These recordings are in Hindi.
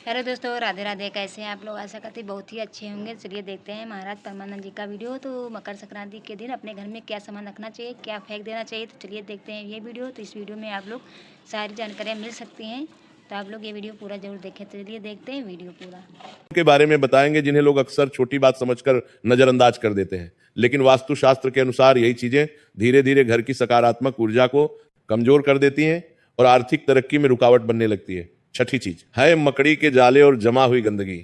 हेलो दोस्तों, राधे राधे। कैसे हैं आप लोग? आशा करती बहुत ही अच्छे होंगे। चलिए देखते हैं महाराज परमानंद जी का वीडियो। तो मकर संक्रांति के दिन अपने घर में क्या सामान रखना चाहिए, क्या फेंक देना चाहिए, तो चलिए देखते हैं ये वीडियो। तो इस वीडियो में आप लोग सारी जानकारियाँ मिल सकती हैं, तो आप लोग ये वीडियो पूरा जरूर देखें। तो चलिए देखते हैं वीडियो पूरा के बारे में बताएंगे जिन्हें लोग अक्सर छोटी बात समझकर नजरअंदाज कर देते हैं, लेकिन वास्तुशास्त्र के अनुसार यही चीजें धीरे धीरे घर की सकारात्मक ऊर्जा को कमजोर कर देती हैं और आर्थिक तरक्की में रुकावट बनने लगती है। छठी चीज है मकड़ी के जाले और जमा हुई गंदगी।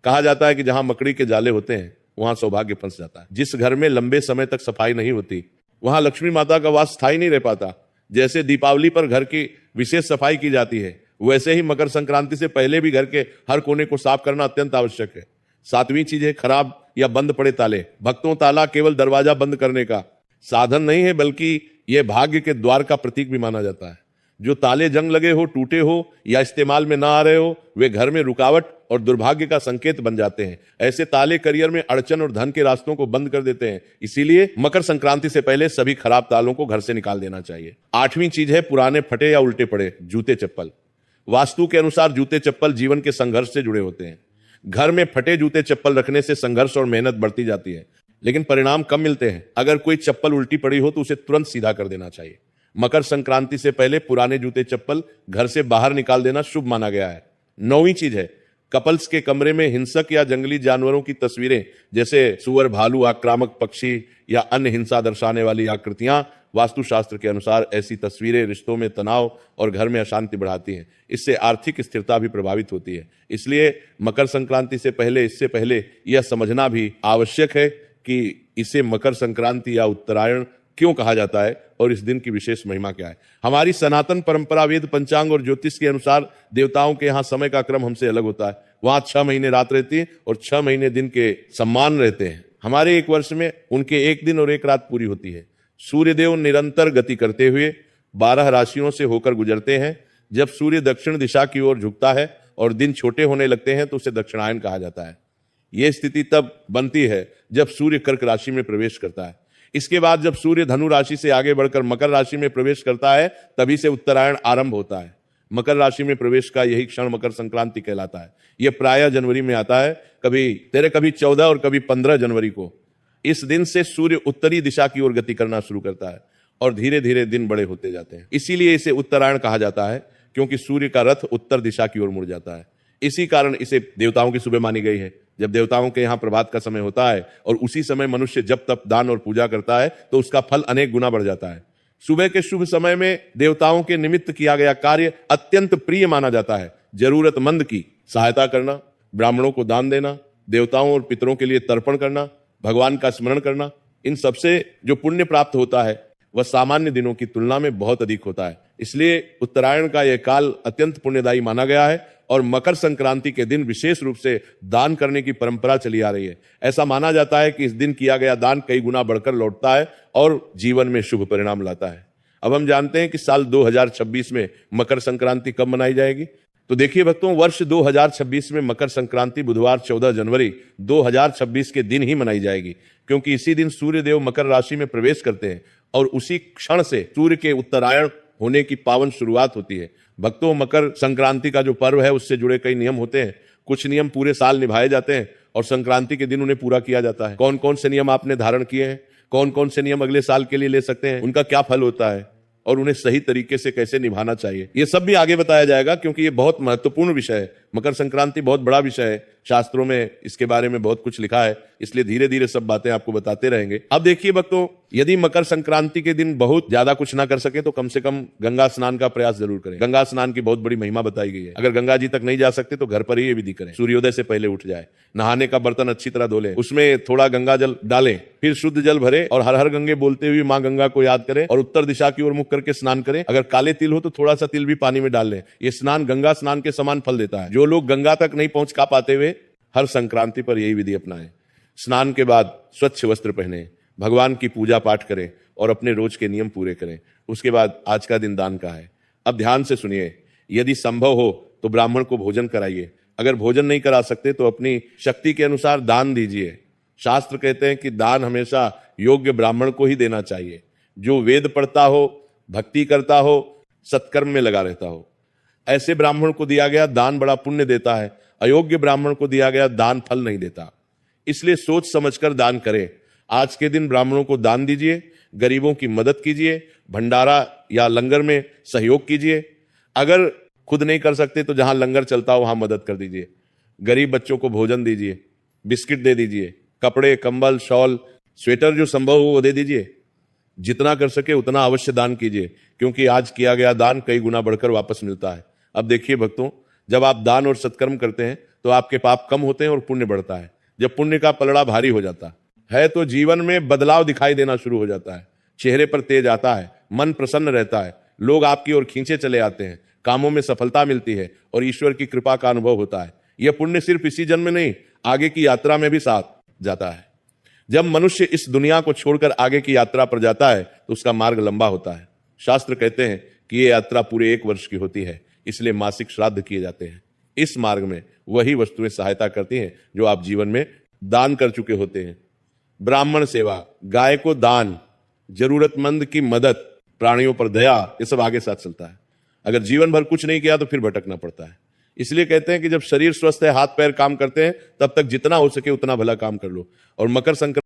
कहा जाता है कि जहां मकड़ी के जाले होते हैं वहां सौभाग्य फंस जाता है। जिस घर में लंबे समय तक सफाई नहीं होती वहां लक्ष्मी माता का वास स्थायी नहीं रह पाता। जैसे दीपावली पर घर की विशेष सफाई की जाती है, वैसे ही मकर संक्रांति से पहले भी घर के हर कोने को साफ करना अत्यंत आवश्यक है। सातवीं चीज है खराब या बंद पड़े ताले। भक्तों, ताला केवल दरवाजा बंद करने का साधन नहीं है, बल्कि यह भाग्य के द्वार का प्रतीक भी माना जाता है। जो ताले जंग लगे हो, टूटे हो या इस्तेमाल में ना आ रहे हो, वे घर में रुकावट और दुर्भाग्य का संकेत बन जाते हैं। ऐसे ताले करियर में अड़चन और धन के रास्तों को बंद कर देते हैं। इसीलिए मकर संक्रांति से पहले सभी खराब तालों को घर से निकाल देना चाहिए। आठवीं चीज है पुराने फटे या उल्टे पड़े जूते चप्पल। वास्तु के अनुसार जूते चप्पल जीवन के संघर्ष से जुड़े होते हैं। घर में फटे जूते चप्पल रखने से संघर्ष और मेहनत बढ़ती जाती है, लेकिन परिणाम कम मिलते हैं। अगर कोई चप्पल उल्टी पड़ी हो तो उसे तुरंत सीधा कर देना चाहिए। मकर संक्रांति से पहले पुराने जूते चप्पल घर से बाहर निकाल देना शुभ माना गया है। नौवीं चीज है कपल्स के कमरे में हिंसक या जंगली जानवरों की तस्वीरें, जैसे सुअर, भालू, आक्रामक पक्षी या अन्य हिंसा दर्शाने वाली आकृतियां। वास्तुशास्त्र के अनुसार ऐसी तस्वीरें रिश्तों में तनाव और घर में अशांति बढ़ाती हैं। इससे आर्थिक स्थिरता भी प्रभावित होती है। इसलिए मकर संक्रांति से पहले इससे पहले यह समझना भी आवश्यक है कि इसे मकर संक्रांति या उत्तरायण क्यों कहा जाता है और इस दिन की विशेष महिमा क्या है। हमारी सनातन परंपरा वेद, पंचांग और ज्योतिष के अनुसार देवताओं के यहाँ समय का क्रम हमसे अलग होता है। वहां 6 महीने रात रहती है और 6 महीने दिन के सम्मान रहते हैं। हमारे एक वर्ष में उनके एक दिन और एक रात पूरी होती है। सूर्यदेव निरंतर गति करते हुए 12 राशियों से होकर गुजरते हैं। जब सूर्य दक्षिण दिशा की ओर झुकता है और दिन छोटे होने लगते हैं तो उसे दक्षिणायन कहा जाता है। यह स्थिति तब बनती है जब सूर्य कर्क राशि में प्रवेश करता है। इसके बाद जब सूर्य धनु राशि से आगे बढ़कर मकर राशि में प्रवेश करता है तभी से उत्तरायण आरंभ होता है। मकर राशि में प्रवेश का यही क्षण मकर संक्रांति कहलाता है। यह प्रायः जनवरी में आता है, कभी 14 और कभी 15 जनवरी को। इस दिन से सूर्य उत्तरी दिशा की ओर गति करना शुरू करता है और धीरे धीरे दिन बड़े होते जाते हैं। इसीलिए इसे उत्तरायण कहा जाता है, क्योंकि सूर्य का रथ उत्तर दिशा की ओर मुड़ जाता है। इसी कारण इसे देवताओं की सुबह मानी गई है। जब देवताओं के यहाँ प्रभात का समय होता है और उसी समय मनुष्य जब तप, दान और पूजा करता है तो उसका फल अनेक गुना बढ़ जाता है। सुबह के शुभ समय में देवताओं के निमित्त किया गया कार्य अत्यंत प्रिय माना जाता है। जरूरतमंद की सहायता करना, ब्राह्मणों को दान देना, देवताओं और पितरों के लिए तर्पण करना, भगवान का स्मरण करना, इन सबसे जो पुण्य प्राप्त होता है वह सामान्य दिनों की तुलना में बहुत अधिक होता है। इसलिए उत्तरायण का यह काल अत्यंत पुण्यदायी माना गया है और मकर संक्रांति के दिन विशेष रूप से दान करने की परंपरा चली आ रही है। ऐसा माना जाता है कि इस दिन किया गया दान कई गुना बढ़कर लौटता है और जीवन में शुभ परिणाम लाता है। अब हम जानते हैं कि साल 2026 में मकर संक्रांति कब मनाई जाएगी। तो देखिए भक्तों, वर्ष 2026 में मकर संक्रांति बुधवार 14 जनवरी 2026 के दिन ही मनाई जाएगी, क्योंकि इसी दिन सूर्यदेव मकर राशि में प्रवेश करते हैं और उसी क्षण से सूर्य के उत्तरायण होने की पावन शुरुआत होती है। भक्तों, मकर संक्रांति का जो पर्व है उससे जुड़े कई नियम होते हैं। कुछ नियम पूरे साल निभाए जाते हैं और संक्रांति के दिन उन्हें पूरा किया जाता है। कौन कौन से नियम आपने धारण किए हैं, कौन कौन से नियम अगले साल के लिए ले सकते हैं, उनका क्या फल होता है और उन्हें सही तरीके से कैसे निभाना चाहिए, ये सब भी आगे बताया जाएगा, क्योंकि ये बहुत महत्वपूर्ण विषय है। मकर संक्रांति बहुत बड़ा विषय है, शास्त्रों में इसके बारे में बहुत कुछ लिखा है, इसलिए धीरे धीरे सब बातें आपको बताते रहेंगे। अब देखिए भक्तों, यदि मकर संक्रांति के दिन बहुत ज्यादा कुछ ना कर सके तो कम से कम गंगा स्नान का प्रयास जरूर करें। गंगा स्नान की बहुत बड़ी महिमा बताई गई है। अगर गंगा जी तक नहीं जा सकते तो घर पर ही ये विधि करें। सूर्योदय से पहले उठ जाए, नहाने का बर्तन अच्छी तरह धो लें, उसमें थोड़ा गंगा जल डालें, फिर शुद्ध जल भरे और हर हर गंगे बोलते हुए माँ गंगा को याद करें और उत्तर दिशा की ओर मुख करके स्नान करें। अगर काले तिल हो तो थोड़ा सा तिल भी पानी में डाल लें। ये स्नान गंगा स्नान के समान फल देता है। जो लोग गंगा तक नहीं पहुंच पाते हुए हर संक्रांति पर यही विधि अपनाएं। स्नान के बाद स्वच्छ वस्त्र पहने, भगवान की पूजा पाठ करें और अपने रोज के नियम पूरे करें। उसके बाद आज का दिन दान का है। अब ध्यान से सुनिए, यदि संभव हो तो ब्राह्मण को भोजन कराइए। अगर भोजन नहीं करा सकते तो अपनी शक्ति के अनुसार दान दीजिए। शास्त्र कहते हैं कि दान हमेशा योग्य ब्राह्मण को ही देना चाहिए, जो वेद पढ़ता हो, भक्ति करता हो, सत्कर्म में लगा रहता हो। ऐसे ब्राह्मण को दिया गया दान बड़ा पुण्य देता है, अयोग्य ब्राह्मण को दिया गया दान फल नहीं देता। इसलिए सोच समझकर दान करें। आज के दिन ब्राह्मणों को दान दीजिए, गरीबों की मदद कीजिए, भंडारा या लंगर में सहयोग कीजिए। अगर खुद नहीं कर सकते तो जहां लंगर चलता हो वहां मदद कर दीजिए। गरीब बच्चों को भोजन दीजिए, बिस्किट दे दीजिए, कपड़े, कंबल, शॉल, स्वेटर जो संभव हो वो दे दीजिए। जितना कर सके उतना अवश्य दान कीजिए, क्योंकि आज किया गया दान कई गुना बढ़कर वापस मिलता है। अब देखिए भक्तों, जब आप दान और सत्कर्म करते हैं तो आपके पाप कम होते हैं और पुण्य बढ़ता है। जब पुण्य का पलड़ा भारी हो जाता है तो जीवन में बदलाव दिखाई देना शुरू हो जाता है, चेहरे पर तेज आता है, मन प्रसन्न रहता है, लोग आपकी ओर खींचे चले आते हैं, कामों में सफलता मिलती है और ईश्वर की कृपा का अनुभव होता है। यह पुण्य सिर्फ इसी जन्म में नहीं, आगे की यात्रा में भी साथ जाता है। जब मनुष्य इस दुनिया को छोड़कर आगे की यात्रा पर जाता है तो उसका मार्ग लंबा होता है। शास्त्र कहते हैं कि यह यात्रा पूरे 1 वर्ष की होती है, इसलिए मासिक श्राद्ध किए जाते हैं। इस मार्ग में वही वस्तुएं सहायता करती हैं जो आप जीवन में दान कर चुके होते हैं। ब्राह्मण सेवा, गाय को दान, जरूरतमंद की मदद, प्राणियों पर दया, ये सब आगे साथ चलता है। अगर जीवन भर कुछ नहीं किया तो फिर भटकना पड़ता है। इसलिए कहते हैं कि जब शरीर स्वस्थ है, हाथ पैर काम करते हैं, तब तक जितना हो सके उतना भला काम कर लो। और मकर संक्रांति